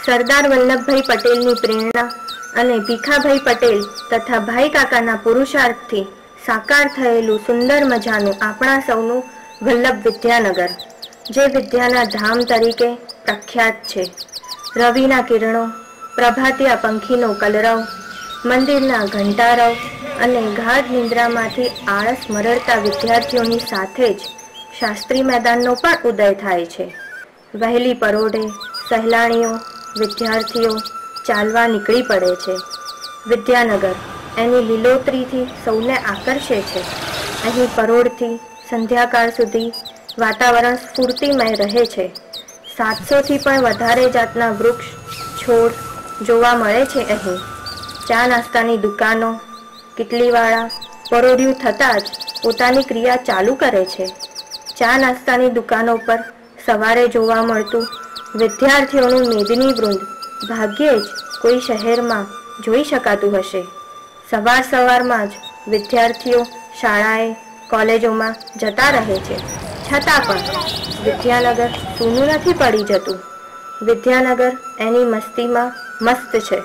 સરદાર વલ્લભભાઈ પટેલની પ્રેરણા અને ભીખાભાઈ પટેલ તથા ભાઈ કાકાના પુરુષાર્થથી સાકાર થયેલું સુંદર મજાનું આપણા સૌનું વલ્લભ વિદ્યાનગર, જે વિદ્યાના ધામ તરીકે પ્રખ્યાત છે. રવિના કિરણો, પ્રભાતિયા પંખીનો કલરવ, મંદિરના ઘંટારવ અને ગાઢ નિંદ્રામાંથી આળસ મરડતા વિદ્યાર્થીઓની સાથે જ શાસ્ત્રી મેદાનનો પણ ઉદય થાય છે. વહેલી પરોઢે સહેલાણીઓ, વિદ્યાર્થીઓ ચાલવા નીકળી પડે છે. વિદ્યાનગર એની લીલોતરીથી સૌને આકર્ષે છે. અહીં પરોઢથી સંધ્યાકાળ સુધી વાતાવરણ સ્ફૂર્તિમય રહે છે. 700થી પણ વધારે જાતના વૃક્ષ, છોડ જોવા મળે છે. અહીં ચા નાસ્તાની દુકાનો, કિટલીવાળા પરોઢિયું થતાં જ પોતાની ક્રિયા ચાલુ કરે છે. ચા નાસ્તાની દુકાનો પર સવારે જોવા મળતું વિદ્યાર્થીઓનું મેદની વૃંદ ભાગ્યે જ કોઈ શહેરમાં જોઈ શકાતું હશે. સવાર સવારમાં જ વિદ્યાર્થીઓ શાળાએ, કોલેજોમાં જતા રહે છે. છતાં પણ વિદ્યાનગર સૂનું નથી પડી જતું. વિદ્યાનગર એની મસ્તીમાં મસ્ત છે.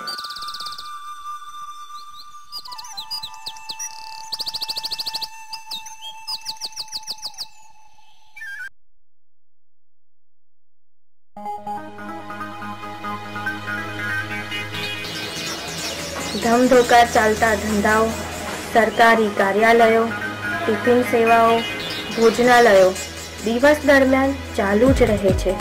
ધમધોકાર ચાલતા ધંધાઓ, સરકારી કાર્યાલયો, ટિફિન સેવાઓ, ભોજનાલયો દિવસ દરમિયાન ચાલુ જ રહે છે.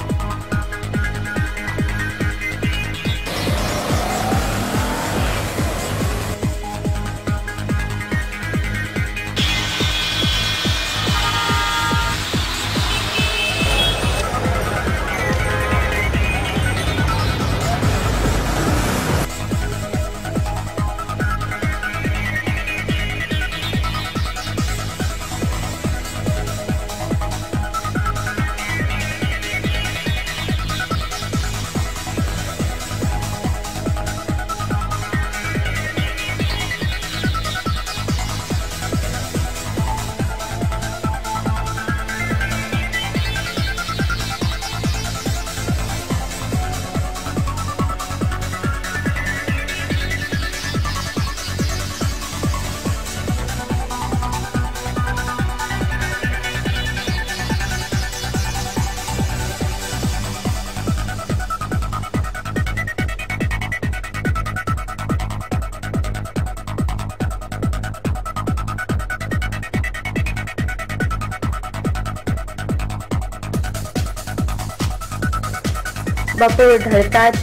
બપોર ઢળતા જ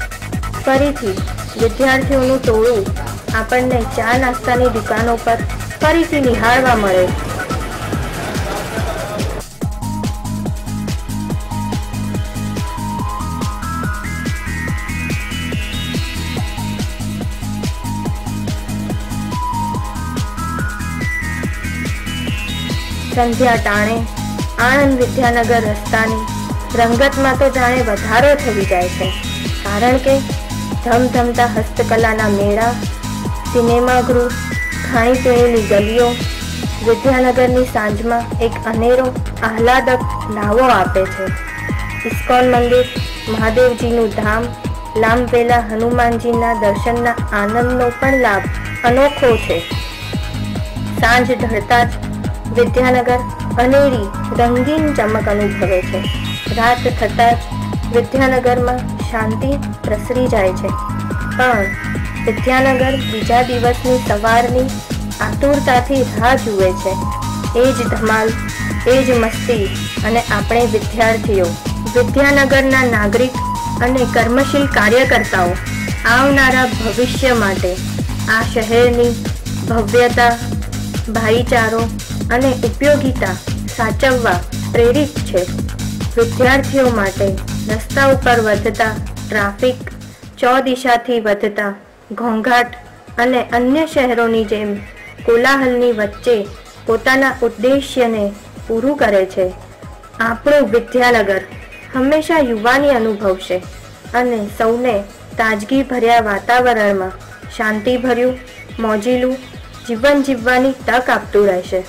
ફરીથી વિદ્યાર્થીઓનું ટોળું આપણને ચા નાસ્તાની દુકાનો પર ફરીથી નિહાળવા મળે. સંધ્યા ટાણે આણંદ વિદ્યાનગર રસ્તાની રંગતમાં તો જાણે વધારો થઈ જાય છે. કારણ કે ધમધમતા હસ્તકલાના મેળા, સિનેમાગૃહ, ખાણીપીણીની ગલીઓ વિદ્યાનગરની સાંજમાં એક અનેરો આહલાદક લાવો આપે છે. ઇસ્કોન મંદિર, મહાદેવજીનું ધામ, લાંબવેલા હનુમાનજીના દર્શનના આનંદનો પણ લાભ અનોખો છે. સાંજ ઢળતા જ વિદ્યાનગર અનેરી રંગીન ચમક અનુભવે છે. રાત થતાં જ વિદ્યાનગરમાં શાંતિ પ્રસરી જાય છે. પણ વિદ્યાનગર બીજા દિવસની સવારની આતુરતાથી રાહ જુએ છે. એ જ ધમાલ, એ જ મસ્તી અને આપણે વિદ્યાર્થીઓ, વિદ્યાનગરના નાગરિક અને કર્મશીલ કાર્યકર્તાઓ આવનારા ભવિષ્ય માટે આ શહેરની ભવ્યતા, ભાઈચારો અને ઉપયોગિતા સાચવવા પ્રેરિત છે. વિદ્યાર્થીઓ માટે રસ્તા ઉપર વધતા ટ્રાફિક, ચોદિશાથી વધતા ઘોંઘાટ અને અન્ય શહેરોની જેમ કોલાહલની વચ્ચે પોતાના ઉદ્દેશ્યને પૂરું કરે છે. આપણું વિદ્યાનગર હંમેશા યુવાની અનુભવશે અને સૌને તાજગી ભર્યા વાતાવરણમાં શાંતિભર્યું, મોજીલું જીવન જીવવાની તક આપતું રહેશે.